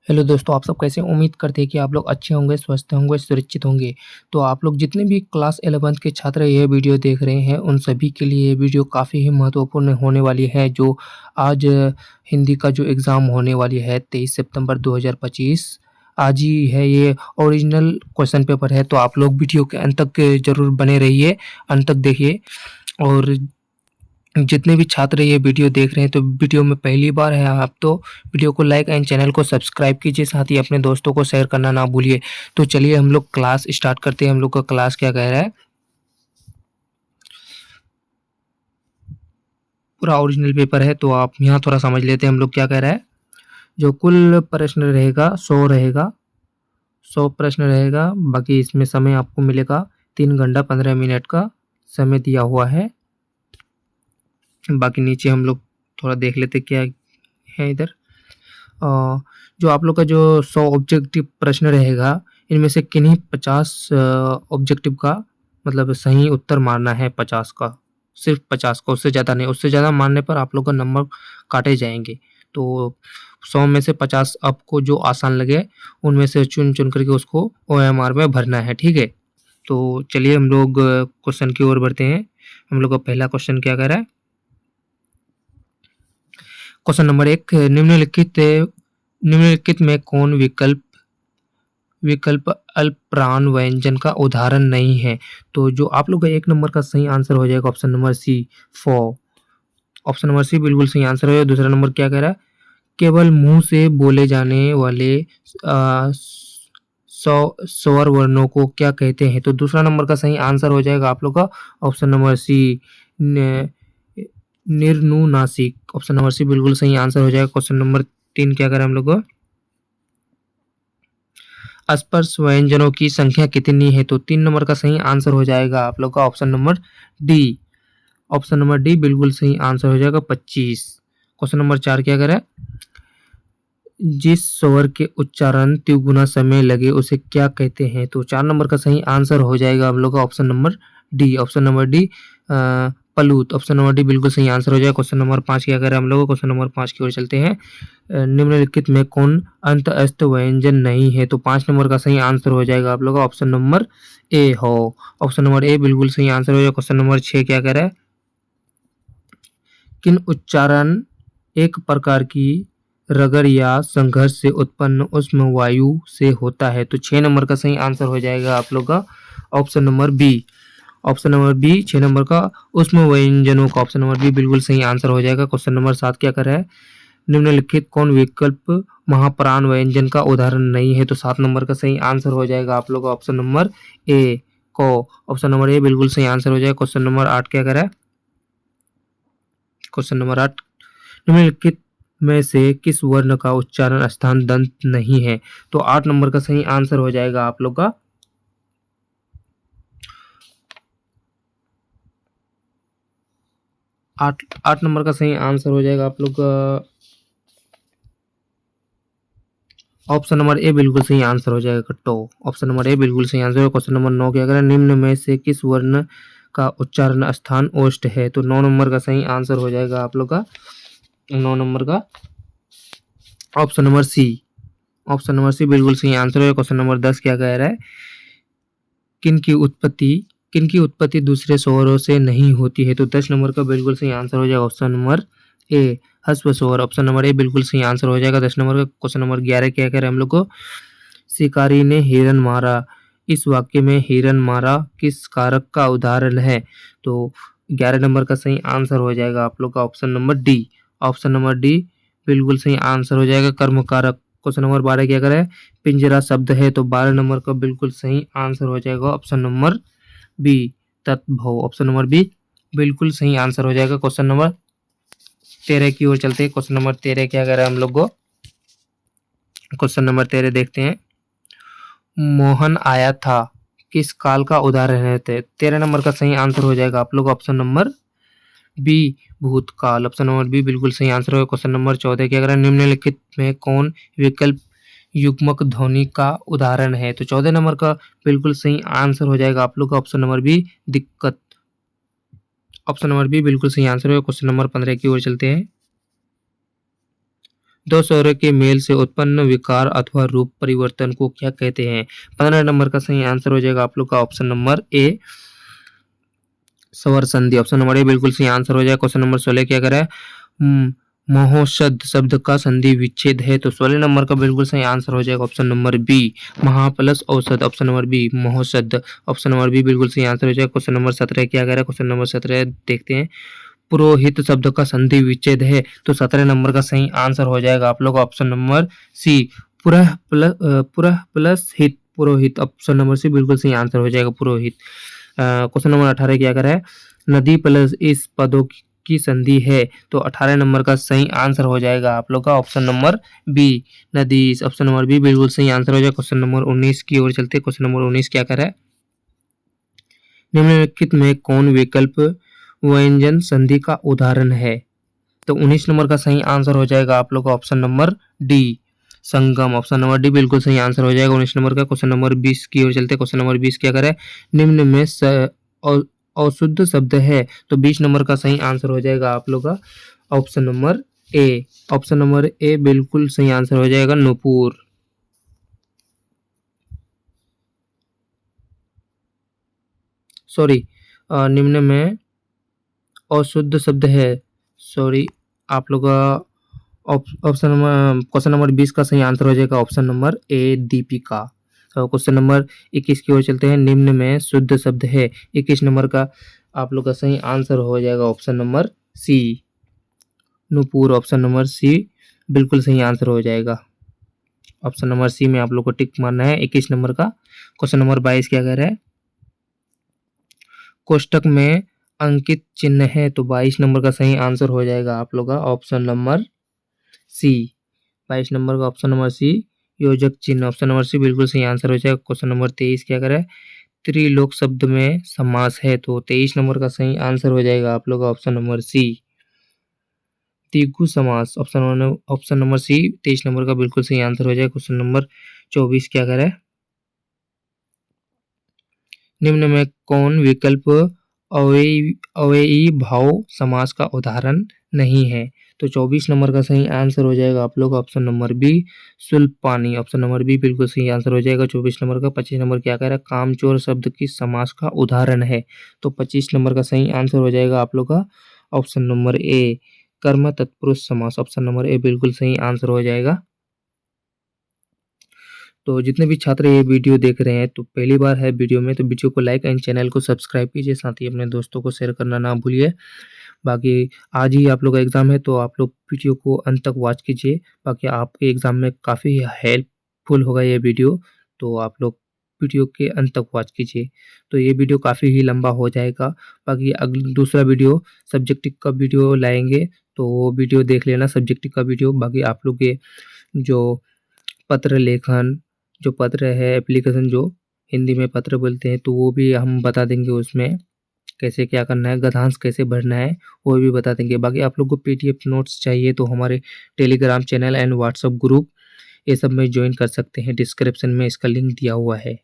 Hello दोस्तों, आप सब कैसे हैं? उम्मीद करते हैं कि आप लोग अच्छे होंगे, स्वस्थ होंगे, सुरक्षित होंगे। तो आप लोग जितने भी क्लास 11th के छात्र ये वीडियो देख रहे हैं, उन सभी के लिए ये वीडियो काफ़ी ही महत्वपूर्ण होने वाली है। जो आज हिंदी का जो एग्ज़ाम होने वाली है 23 सितंबर 2025, आज ही है। ये ओरिजिनल क्वेश्चन पेपर है, तो आप लोग वीडियो के अंत तक ज़रूर बने रहिए, अंत तक देखिए। और जितने भी छात्र ये वीडियो देख रहे हैं, तो वीडियो में पहली बार है आप, तो वीडियो को लाइक एंड चैनल को सब्सक्राइब कीजिए, साथ ही अपने दोस्तों को शेयर करना ना भूलिए। तो चलिए हम लोग क्लास स्टार्ट करते हैं। हम लोग का क्लास क्या कह रहा है, पूरा ओरिजिनल पेपर है, तो आप यहाँ थोड़ा समझ लेते हैं हम लोग क्या कह रहा है। जो कुल प्रश्न रहेगा 100 रहेगा, 100 प्रश्न रहेगा। बाकी इसमें समय आपको मिलेगा 3 घंटा 15 मिनट का समय दिया हुआ है। बाकी नीचे हम लोग थोड़ा देख लेते क्या है इधर। जो आप लोग का जो 100 ऑब्जेक्टिव प्रश्न रहेगा, इनमें से किन्हीं 50 ऑब्जेक्टिव का मतलब सही उत्तर मारना है, 50 का, सिर्फ 50 का, उससे ज़्यादा नहीं। उससे ज़्यादा मारने पर आप लोग का नंबर काटे जाएंगे। तो 100 में से 50 आपको जो आसान लगे उनमें से चुन चुन करके उसको OMR में भरना है, ठीक है। तो चलिए हम लोग क्वेश्चन की ओर बढ़ते हैं। हम लोग का पहला क्वेश्चन क्या कह रहा है। क्वेश्चन नंबर 1, निम्नलिखित में कौन विकल्प विकल्प अल्पप्राण व्यंजन का उदाहरण नहीं है। तो जो आप लोग का 1 नंबर का सही आंसर हो जाएगा ऑप्शन नंबर सी, फॉ। ऑप्शन नंबर सी बिल्कुल सही आंसर है। दूसरा नंबर क्या कह रहा है, केवल मुंह से बोले जाने वाले स्वर वर्णों को क्या कहते हैं। तो दूसरा नंबर का सही आंसर हो जाएगा आप लोग का ऑप्शन नंबर सी, निर्नुनासिक। ऑप्शन नंबर सी बिल्कुल सही आंसर हो जाएगा। क्वेश्चन नंबर 3 क्या करें हम लोग को, स्पर्श व्यंजनों की संख्या कितनी है। तो 3 नंबर का सही आंसर हो जाएगा आप लोग का option number D. Option number D बिल्कुल सही आंसर हो जाएगा, 25। क्वेश्चन नंबर 4 क्या करें, जिस स्वर के उच्चारण तिगुना समय लगे उसे क्या कहते हैं। तो 4 नंबर का सही आंसर हो जाएगा हम लोग का option number D. Option number D पलूत। ऑप्शन नंबर डी बिल्कुल सही आंसर हो जाएगा। क्वेश्चन नंबर 5 क्या करें हम लोग, क्वेश्चन नंबर 5 की ओर चलते हैं। निम्नलिखित में कौन अंत अस्त व्यंजन नहीं है। तो 5 नंबर का सही आंसर हो जाएगा आप लोग का ऑप्शन नंबर ए हो। ऑप्शन नंबर ए बिल्कुल सही आंसर हो जाएगा। क्वेश्चन नंबर 6 क्या कह रहा है, किन उच्चारण एक प्रकार की रगड़ या संघर्ष से उत्पन्न उष्म वायु से होता है। तो 6 नंबर का सही आंसर हो जाएगा आप लोग का option number B. Option number B 6 नंबर का उष्म व्यंजनों का ऑप्शन नंबर बी बिल्कुल सही आंसर हो जाएगा। क्वेश्चन नंबर 7 क्या कर रहा है, निम्नलिखित कौन विकल्प महाप्राण व्यंजन का उदाहरण नहीं है। तो 7 नंबर का सही आंसर हो जाएगा आप लोग का ऑप्शन नंबर ए को। ऑप्शन नंबर ए बिल्कुल सही आंसर हो जाएगा। क्वेश्चन नंबर 8 क्या कर रहा है, क्वेश्चन नंबर 8, निम्नलिखित में से किस वर्ण का उच्चारण स्थान दंत नहीं है। तो 8 नंबर का सही आंसर हो जाएगा आप लोग का 8 नंबर का सही आंसर हो जाएगा आप लोग का ऑप्शन नंबर ए बिल्कुल सही आंसर हो जाएगा कट्टो। ऑप्शन नंबर ए बिल्कुल सही आंसर है। क्वेश्चन नंबर 9 क्या करें, निम्न में से किस वर्ण का उच्चारण स्थान ओष्ठ है। तो 9 नंबर का सही आंसर हो जाएगा आप लोग का 9 नंबर का option number C. Option number C बिल्कुल सही आंसर है। क्वेश्चन नंबर 10 क्या कह रहा है, किन की उत्पत्ति दूसरे स्वरों से नहीं होती है। तो 10 नंबर का बिल्कुल सही आंसर हो जाएगा ऑप्शन नंबर ए, हस्व स्वर। ऑप्शन नंबर ए बिल्कुल सही आंसर हो जाएगा 10 नंबर का। क्वेश्चन नंबर 11 क्या कह रहे हैं हम लोग को, शिकारी ने हिरन मारा, इस वाक्य में हिरन मारा किस कारक का उदाहरण है। तो 11 नंबर का सही आंसर हो जाएगा आप लोग का option number D. Option number D बिल्कुल सही आंसर हो जाएगा, कर्म कारक। क्वेश्चन नंबर 12 क्या करें, पिंजरा शब्द है। तो 12 नंबर का बिल्कुल सही आंसर हो जाएगा ऑप्शन नंबर बी, तत्भव। ऑप्शन नंबर बी बिल्कुल सही आंसर हो जाएगा। क्वेश्चन नंबर 13 की ओर चलते हैं। क्वेश्चन नंबर 13 क्या कह रहा है हम लोग को, क्वेश्चन नंबर 13 देखते हैं। मोहन आया था किस काल का उदाहरण है। 13 नंबर का सही आंसर हो जाएगा आप लोग ऑप्शन नंबर बी, भूतकाल। ऑप्शन नंबर बी बिल्कुल सही आंसर होगा। क्वेश्चन नंबर 14 क्या कह रहा है, निम्नलिखित में कौन विकल्प युग्मक ध्वनि का उदाहरण है। तो 14 नंबर का बिल्कुल सही आंसर हो जाएगा आप लोग का ऑप्शन नंबर बी, दिक्कत। ऑप्शन नंबर बी बिल्कुल सही आंसर है। क्वेश्चन नंबर 15 की ओर चलते हैं। दो स्वरों के मेल से उत्पन्न विकार अथवा रूप परिवर्तन को क्या कहते हैं? 15 नंबर का सही आंसर हो जाएगा आप लोग का ऑप्शन नंबर ए, स्वर संधि। ऑप्शन नंबर ए बिल्कुल सही आंसर हो जाएगा। क्वेश्चन नंबर 16 क्या कह रहा है? महोषध शब्द का संधि विच्छेद है, तो 16 नंबर का बिल्कुल सही आंसर हो जाएगा ऑप्शन नंबर बी, महा प्लस औषध। ऑप्शन नंबर बी, महोषध। ऑप्शन नंबर बी बिल्कुल सही आंसर हो जाएगा। क्वेश्चन नंबर 17 क्या कह रहा है? क्वेश्चन नंबर 17 देखते हैं। पुरोहित शब्द का संधि विच्छेद है, तो 17 नंबर का सही आंसर हो जाएगा आप लोग ऑप्शन नंबर सी, पुरः प्लस हित, पुरोहित। ऑप्शन नंबर सी बिल्कुल सही आंसर हो जाएगा, पुरोहित। क्वेश्चन नंबर 18 क्या कर रहा है? नदी प्लस इस पदों की संधि है, तो 18 नंबर का सही आंसर हो जाएगा आप लोग का ऑप्शन नंबर बी, नदीस। ऑप्शन नंबर बी बिल्कुल सही आंसर हो जाएगा। क्वेश्चन नंबर 19 की ओर चलते हैं। क्वेश्चन नंबर 19 क्या कर रहा है? निम्नलिखित में कौन विकल्प व्यंजन संधि का उदाहरण है? तो 19 नंबर का सही आंसर हो जाएगा आप लोग का ऑप्शन नंबर डी, संगम। ऑप्शन नंबर डी बिल्कुल सही आंसर हो जाएगा 19 नंबर का। क्वेश्चन नंबर 20 की ओर चलते हैं। क्वेश्चन नंबर 20 क्या करे? निम्न में अशुद्ध शब्द है, तो 20 नंबर का सही आंसर हो जाएगा आप लोग का option number A. Option number A बिल्कुल सही आंसर हो जाएगा, नुपुर। सॉरी, निम्न में अशुद्ध शब्द है, सॉरी आप लोग का ऑप्शन नंबर, क्वेश्चन नंबर 20 का सही आंसर हो जाएगा ऑप्शन नंबर ए, दीपिका। तो क्वेश्चन नंबर 21 की ओर चलते हैं। निम्न में शुद्ध शब्द है, 21 नंबर का आप लोग का सही आंसर हो जाएगा option number C, Nupur. Option number C बिल्कुल सही आंसर हो जाएगा। ऑप्शन नंबर सी में आप लोग को टिक मारना है 21 नंबर का। क्वेश्चन नंबर 22 क्या कह रहा है? कोष्टक में अंकित चिन्ह है, तो 22 नंबर का सही आंसर हो जाएगा आप लोग का ऑप्शन नंबर सी, 22 नंबर का ऑप्शन नंबर सी, योजक चिन्ह। ऑप्शन नंबर सी बिल्कुल सही आंसर हो जाएगा। क्वेश्चन नंबर 23 क्या करे? त्रिलोक शब्द में समास है, तो 23 नंबर का सही आंसर हो जाएगा आप लोग का ऑप्शन नंबर सी, तिगु समास। ऑप्शन नंबर सी 23 नंबर का बिल्कुल सही आंसर हो जाएगा। क्वेश्चन नंबर 24 क्या करे? निम्न में कौन विकल्प अव्ययी भाव समास का उदाहरण नहीं है? तो 24 नंबर का सही आंसर हो जाएगा आप लोग ऑप्शन नंबर बी, सुल्पानी। ऑप्शन नंबर बी बिल्कुल सही आंसर हो जाएगा 24 नंबर का। 25 नंबर क्या कह रहा है? कामचोर शब्द की समास का उदाहरण है, तो 25 नंबर का सही आंसर हो जाएगा आप लोग का ऑप्शन नंबर ए, कर्म तत्पुरुष समास। ऑप्शन नंबर ए बिल्कुल सही आंसर हो जाएगा। तो जितने भी छात्र ये वीडियो देख रहे हैं, तो पहली बार है वीडियो में, तो वीडियो को लाइक एंड चैनल को सब्सक्राइब कीजिए, साथ ही अपने दोस्तों को शेयर करना ना भूलिए। बाकी आज ही आप लोग का एग्ज़ाम है, तो आप लोग वीडियो को अंत तक वॉच कीजिए। बाकी आपके एग्ज़ाम में काफ़ी हेल्पफुल होगा ये वीडियो, तो आप लोग वीडियो के अंत तक वॉच कीजिए। तो ये वीडियो काफ़ी ही लंबा हो जाएगा। बाकी दूसरा वीडियो सब्जेक्टिव का वीडियो लाएंगे, तो वो वीडियो देख लेना सब्जेक्टिव का वीडियो। बाकी आप लोग के जो पत्र लेखन, जो पत्र है एप्लीकेशन, जो हिंदी में पत्र बोलते हैं, तो वो भी हम बता देंगे उसमें कैसे क्या करना है, गद्यांश कैसे भरना है, वो भी बता देंगे। बाकी आप लोग को पीडीएफ नोट्स चाहिए तो हमारे Telegram channel and WhatsApp group ये सब में ज्वाइन कर सकते हैं, डिस्क्रिप्शन में इसका लिंक दिया हुआ है।